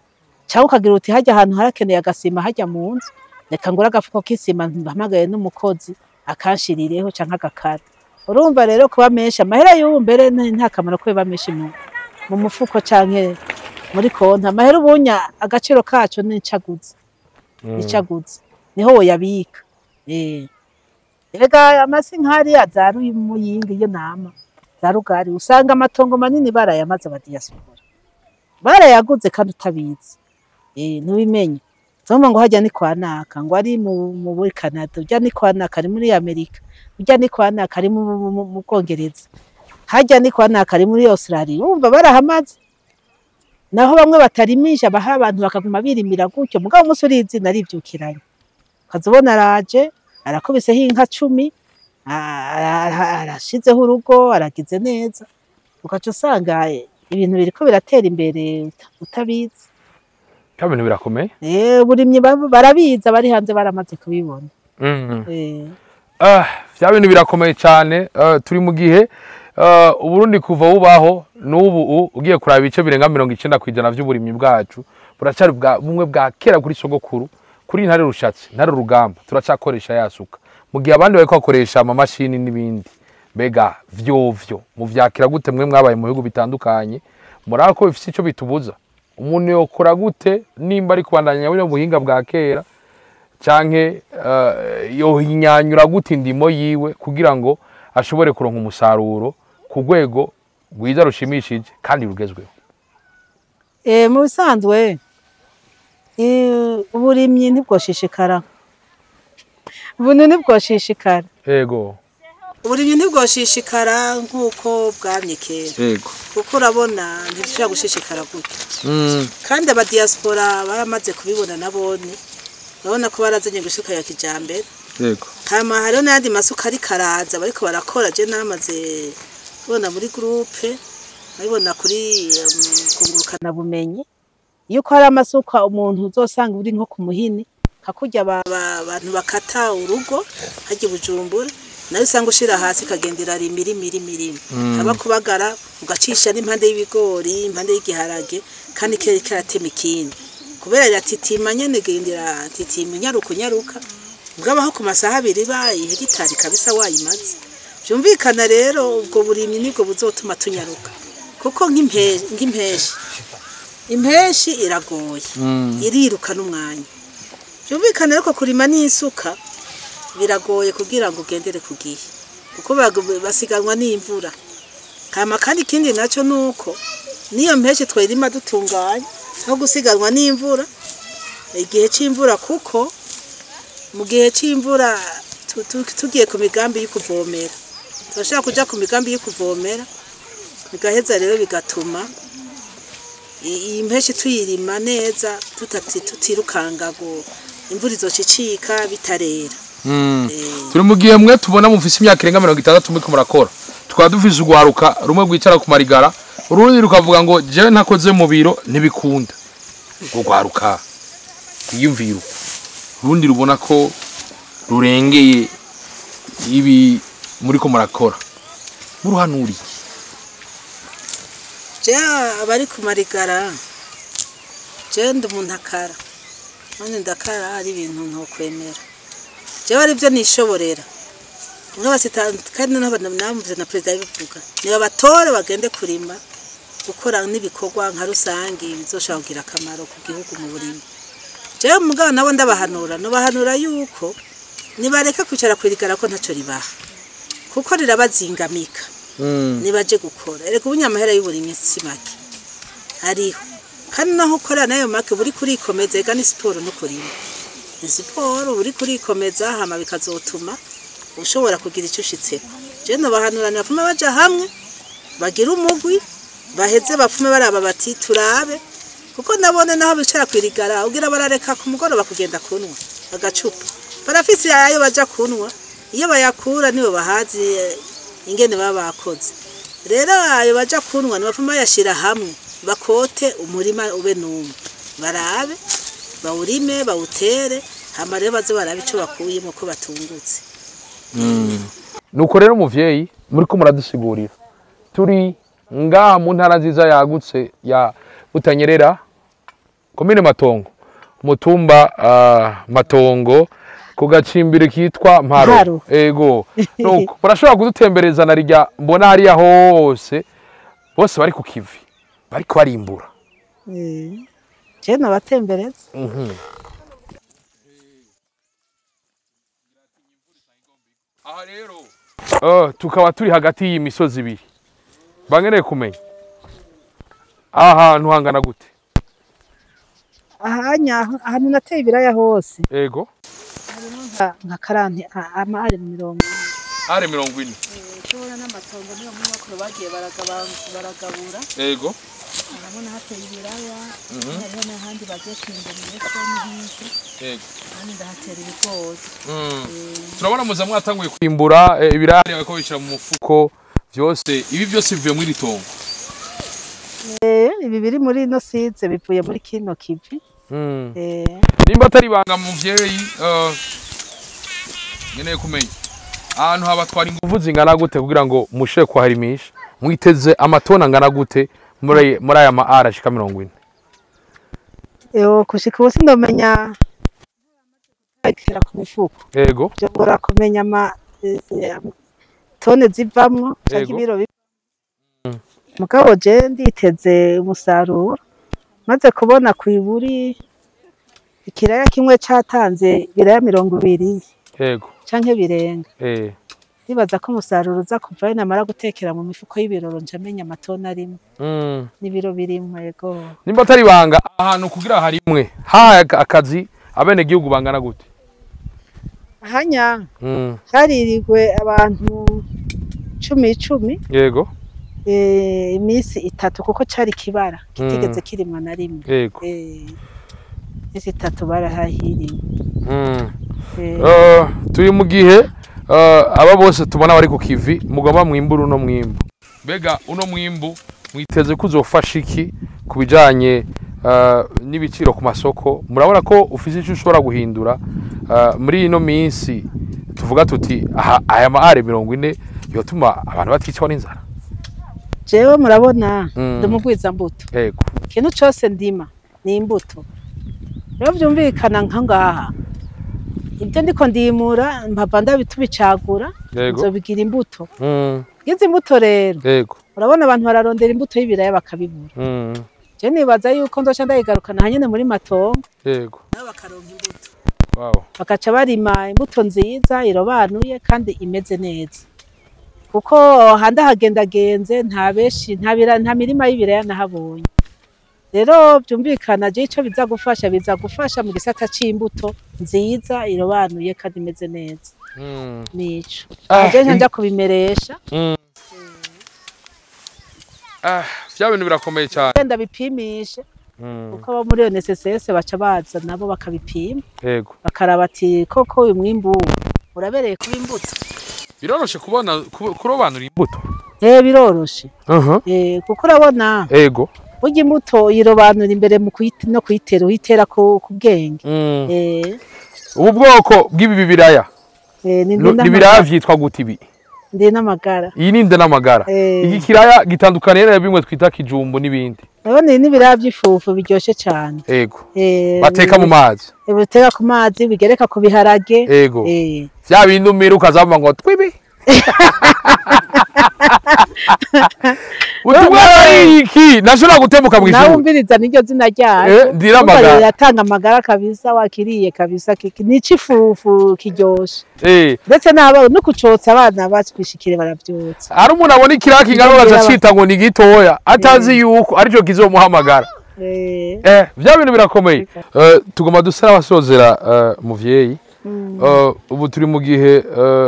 cyangwa ukagira uti hajya ahantu harakeneye agasima hajya mu nzu reka ngura agafuko k'isima mpamagaye n'umukozi akanshirireho canke agakara urumva rero kuba menshi amahera y'ubu mbere nta kamaro ko biba menshi mu mufuko canke muri konti amahera ubunya agaciro kacu n'icaguze niho woyabika erega amasi nkari azaru y'umuyingi yo nama zarugari usanga amatongo manini barayamaze abadiaspora barayaguze kandi utabizi ntubimenye zomba ngo hajya ni kwa naka ngo ari muri Canada ujya ni kwa naka ari muri Amerika ujya ni kwa naka ari mu Bwongereza hajya ni kwa naka ari muri Australia umva barahamaze naho bamwe batarimisha baha abantu bakaguma birimira gutyo mugabo umunsi urizi narivyukiranye kazobona araje arakobiseho inka 10 arashizeho urugo aragize neza ugaca usanga ibintu biriko biratera imbere utabizi. Kabintu birakomeye. Uburimyi barabiza bari hanze baramaze kubibona. Vya bintu birakomeye cyane. Turi mu gihe Uburundi kuva bubaho n'ubu ugiye kuraba ibice birenga 90% vy'uburimyi bwacu buracari bumwe bwa kera kuri sogokuru, kuri ntare rushatsi, ntare rugamba turacakoresha yasuka. Mu gihe abandi bariko bakoresha ama mashini n'ibindi. Mbega vyovyo mu vyakira gute mwe mwabaye mu bihugu bitandukanye, murako bifite ico bitubuza. Umuntu yokora gute nimba ari kubandanya byo buhinga bwa kera canke yohinyanyura gute indimo yiwe kugira ngo ashobore kuronka umusaruro ku rwego rwiza rushimishije kandi rugezweho. Mu bisanzwe uburimyi ntibwoshishikara. Ubuntu ntibwoshishikara. Yego. Uburimyi ntibwoshishikara nk'uko bwamye kera. Yego. Kuko urabona ntibishobora gushishikara gutyo. Kandi aba diaspora baramaze kubibona nabone. Urabona ko barazanye gushika ya kijambere. Yego. Hama hariho n'andi masuka ari karaza bariko barakora je namaze kubona muri groupe, baribona kuri kungurukana bumenyi. Yuko hari amasuka umuntu uzosanga uri nko ku muhini, hakurya abantu bakata urugo haje Bujumbura. Nayo usanga ushira hasi kagendera mirimi aba kubagara ugacisha n'impande y'ibigori impande y'igiharage kandi kiratema ikindi kubera yatitima nyene gendera titima nyaruka ugabaho ku masaha abiri bayi hegitari kabisa wayimaze byumvikana rero ubwo burimyi nibwo buzotuma tunyaruka kuko impeshi iragoye iriruka n'umwanya byumvikana rero ko kurima n'isuka biragoye kugira ngo ugendere kugiye kuko basiganwa n'imvura kama kandi ikindi naco nuko niyo mpeshe twirima dutunganye aho gusiganwa n'imvura igihe c'imvura kuko mu gihe c'imvura tugiye ku migambi y'ukuvomera turashaka kuja ku migambi y'ukuvomera bigaheza rero bigatuma iyi mpeshe tuyirima neza tutirukanga ngo imvura izocicika bitarera. Turi mu gihe mwe tubona mufise imyaka irenga 60 muri kumurakora tukaba dufise ugwaruka rumwe gwicara ku marigara urundi rukavuga ngo jewe ntakoze mu biro ntibikunda ugwaruka yiyumvira urundi rubona ko rurengeye ibi muri kumurakora muruhanuri je abari ku marigara je ndumuntu akara none ndakara ari ibintu ntokwemera jewe ari byo nishoborera kandi n'abanamvuze na president bivuga niba batore bagende kurima gukora n'ibikorwa nka rusangi bizoshaka kugira akamaro ku gihugu mu burimi jewe mugabo nabo ndabahanura yuko nibareka kwicara kwirigara ko ntaco ribaha kuko rirabazingamika nibaje gukora ereka ubunyamahera y'uburimi simake ariho kandi naho ukora nayo make buri kurikomeza ega ni siporo no kurima siporo uri kurikomeza hama bikazotuma ushobora kugira icyo ushitseko je no bahanurana bafume baja hamwe bagira umugwi baheze bafume baraba bati turabe kuko nabone naho bicara kwirigara ugira barareka ku mugoroba kugenda kunwa agacupa barafisi ayo baja kunwa iyo bayakura nibo bahazi ingene baba bakoze rero ayo baja kunwa bafume yashira hamwe bakote umurima ube numwe barabe bawurime bawutere hama rero baze barabe ico bakuyemo ko batungutse. Nuko rero muvyeyi muri ko muradusigurira turi ngaha mu ntara nziza yagutse ya Butanyerera komine Matongo mutumba Matongo ku gacimbire kitwa Mparo ego nuko barashobora kudutembereza na rijya mbona hari ya hose bose bari ku kivi bariko barimbura je nabatembereza aha rero tukaba turi hagati y'imisozi ibiri bangeneye kumenya ahantu hangana gute ahantu nateye ibiraya hose ego nka karanti amare 40 are 40 cyobora n'amatongo niyo mu makuru bagiye baragabura ego urabona hateye ibiraya hariho n'ahandi bagiye kwimba mu n'hinki ego kandi ndahatera ibigori turabona muza mwatanguye kwimbura ibiraya bako bishira mu mufuko byose ibi byose bivuye muri ritongo ibi biri muri ino size bivuye muri kino kivi. Nimba atari banga muvyeyi ngeneye kumenya ahantu habatwara ingufu zingana gute kugira ngo mushe kwaharimisha mwiteze amatona angana gute muri aya ma ara ashika 40? Kushika ubu sindomenya kera ku mifuko. Yego. Jobora kumenya ama tone zivamwo cyangwa ibiro mugabo je nditeze umusaruro maze kubona kwiburi ikiraya kimwe catanze biraya 20. Yego. Canke birenga. Nibaza ko umusaruro uza kuva namara gutekera mu mifuko y'ibiroro njamenya amatona arimo. N'ibiro birimwe yego. Nimba atari banga ahantu kugira harimwe akazi abene gihugu bangana gute? Hanya haririgwe abantu 10. Yego. Imisi 3 kuko cari kibara kitigeze kirimwa na rimwe. Yego. Imisi 3 barahahiriwe. Turi mu gihe aba bose tubona bari ku kivi mugaba mwimburu no mwimbu. Bega uno mwimbu mwiteze kuzofasha iki kubijanye n'ibiciro ku masoko? Murabona ko ufise icyo ushobora guhindura muri ino minsi tuvuga tuti aya ma are 40 yotuma abantu baticwa n'inzara? Jewe murabona ndumugwiza mbuto. Yego. Kintu cyose ndima ni imbuto. Rero byumvikana nkangaha ibyo ndiko ndimura mpava ndabitubicagura nzobigira imbuto. Gize imbuto rero. Yego. Urabona abantu bararondera imbuto y'ibiraya bakabibura. Je nibaza yuko ndoca ndayigarukana hanyene muri matongo. Yego. Nabo bakaronka imbuto. Wow. Bakaca barima imbuto nziza irobanuye kandi imeze neza. Kuko handa hagendagenze nta beshi nta mirima y'ibiraya nahabonye. Rero byumvikana je ico biza gufasha mu gisata c'imbuto nziza irobanuye kandi imeze neza. Nico. Je njya kubimeresha. Vya bintu birakomeye cyane. Ndenda bipimishe. Uko abo muri NSSS baca baza nabo bakabipima. Yego. Bakaraba ati koko uyu mwimbu urabereye kuba imbuto. Biroroshe kubona kurobanura imbuto. Biroroshe. Kuko urabona. Yego. Burya imbuto yirobanura imbere mu no kuyitera uhitera ku bwenge. Ubu bwoko bw'ibi biraya. Ni biraya vyitwa gute ibi? Ndi n'amagara. Iyi ni nde n'amagara. Iki kiraya gitandukaniye na bimwe twita kijumbu n'ibindi. Nabone ni biraya by'ifufu biryoshe cyane. Yego. Bateka mu mazi. Bateka ku mazi bigereka ku biharage. Yego. Vya bintu umira ukazamba ngo twibi. Utumwa iki nashobora gutembuka mwijuru. Nawe umbiriza niryo zina ryayo. Ndira amagara. Yatanga amagara kabisa wakiriye kabisa ni cifufu kiryoshe. Ndetse naba no kucotsa abana batwishikire baravyotsa. Ari umuntu abona ikiraki ngaro bacita ngo ni gitoya atazi yuko arico kizomuhamagara. Vya bintu birakomeye. Tugoma dusara abasozera muvyeyi. Ubu turi mu gihe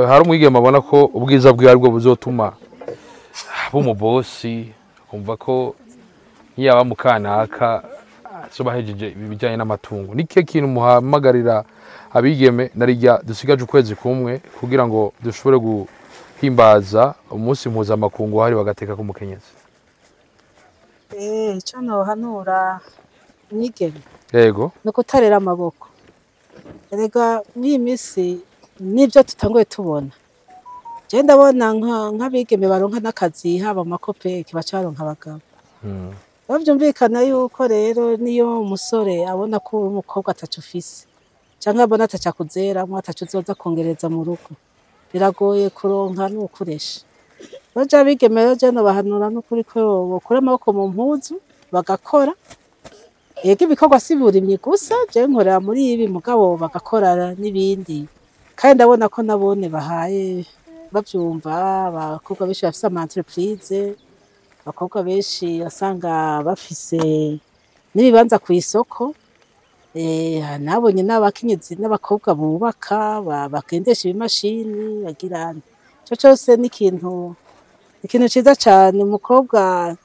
hari umwigema abona ko ubwiza bwe aribwo buzotuma bumubosi kumva ko yaba mukanaka so bahejeje ibijyanye n'amatungo. Nike kintu muhamagarira abigeme narijya dusigaje ukwezi kumwe kugira ngo dushobore guhimbaza umunsi mpuzamakungu hari bagateka ku mukenyezi? Cyo nohanura mwigeme. Yego. No kutarera amaboko. Erega muri misi nibyo tutangoye tubona. Je ndabona nk'abigeme baronka n'akazi haba makopeki bacaronka abagabo. Bavyumvikana yuko rero niyo umusore abona ko umukobwa atacufise canke abona atacakuzera mwa atacuzoza kongereza mu rugo. Biragoye kuronka n'ukuresha. Baje abigeme rero je no bahanura no kuri ko bokura amaboko mu mpuzu bagakora. Yego ibikorwa siburimye gusa je nkorera muri ibi mugabo bagakorana n'ibindi kandi ndabona ko nabone bahaye bavyumva abakobwa benshi bafise ama entreprise abakobwa benshi asanga bafise n'ibibanza ku isoko nabonye n'abakenyezi n'abakobwa bubaka bagendesha ibimashini bagirana cyo cyose n'ikintu ciza cyane umukobwa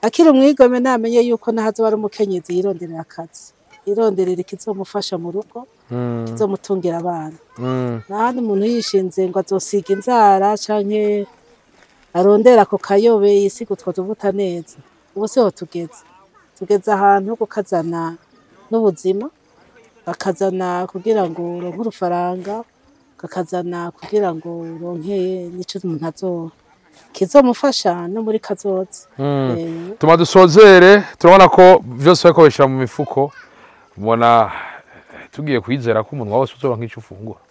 akiri umwigome namenye yuko nahazo bari umukenyezi yironderera akazi ironderera ikizomufasha mu rugo kizomutungira abana nahandi umuntu yishinze ngo azosiga inzara canke arondera ko kayobe yisiga utwo tuvuta neza ubu siho tugeze ahantu ho gukazana n'ubuzima bakazana kugira ngo uronke urufaranga bakazana kugira ngo uronke n'ico umuntu kizomufasha no muri kazoza. Tuma dusozere turabona ko vyose bariko bishira mu mifuko mubona tugiye kwizera ko umuntu wose uzoronka ico ufungura.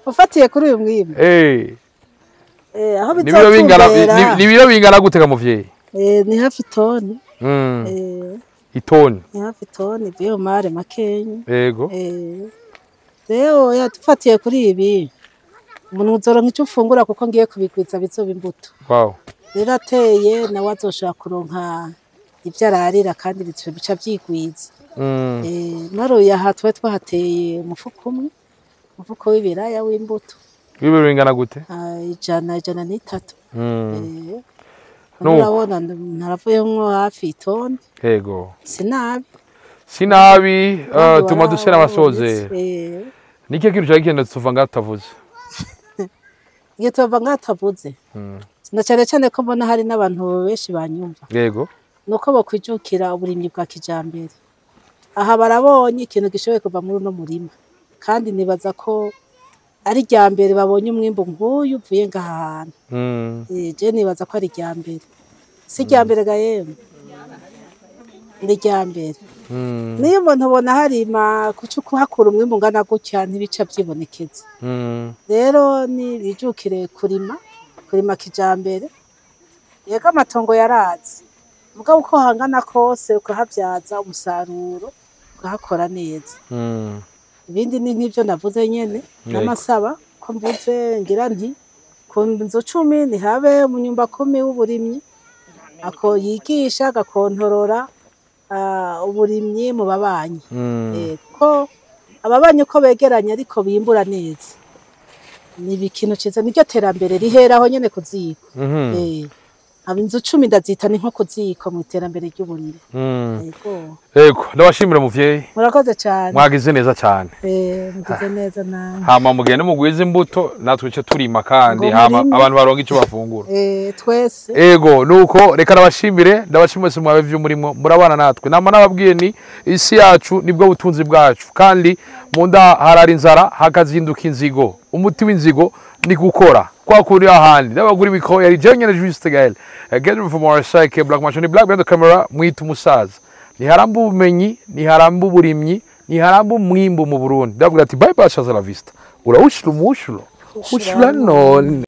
Ufatiye kuri uyu mwimbu aho nibiro bingana gutega muvyeyi? Ni hafi toni. Itoni? Ni hafi toni biomare makenya. Yego. Rero yatufatiye kuri ibi umuntu uzoronka icyo ufungura kuko ngiye kubigwiza bizoba imbuto. Wow. Rero ateye nawe azoshobora kuronka ibyo ararira kandi bica byigwiza. Maruye aha twahateye umufuko w'ibiraya w'imbuto. Ibiro bingana gute? 103. Urabona naravuye hafi itoni. Yego. Sinabi tuma dusera abasoze. Niki kintu cyari kigenda tuva ngatavuze? Ngiye tuva ngatavuze. Na cyane ko mbona hari n'abantu benshi banyumva. Yego. Nuko bakwijukira uburimyi bwa kijambere. Aha barabonye ikintu gishoboye kuva muri no murima. Kandi nibaza ko ari ryambere babonye umwimbo nk'uyu uvuye ngahantu. Je nibaza ko ari ryambere. Si ryambere gayemwe. Ni ryambere. Niyo umuntu abona harima kuhakura umwimbo ngana gutya ntibica byibonekeza. Rero ni bijukire kurima kijambere. Yega amatongo yarazi. Mugabo uko hangana kose ukahabyaza umusaruro ukahakora neza. Ibindi ni nk'ibyo navuze nyene n'amasaba ko mvuze ngira nti ku nzu 10 ni habe mu nyumba 10 w'uburimyi ako yigisha agakontorora uburimyi mu babanyi. Ko ababanyi ko begeranya ariko bimbura neza. Ni bikintu ciza niryo terambere riheraho nyene kuziko. Inzu 10 ndazita ni nko kuziko mu iterambere ry'uburiri. Yego ndabashimira muvyeyi. Murakoze cyane. Mwagize neza cyane. Mugize neza nawe. Hama mugende mugwiza imbuto natwe cyo turima kandi hama abantu baronka icyo bafungura. Twese. Yego nuko reka nabashimire ndabashimire mwabe vyo murimo murabana natwe. Nama nababwiye ni isi yacu nibwo butunzi bwacu kandi munda harari inzara hakazinduka inzigo. Umuti w'inzigo ni gukora kwa kuri ahandi n'abaguri biko yari Jenyene Juste Gael. Get from our side Black Machine Black behind the camera mwitu musaza. Ni harambu ubumenyi, ni harambu burimyi, ni harambu mwimbo mu Burundi. Ndavuga ati bye bye chaza la vista. Ura ushlu mushlo. Ushla none.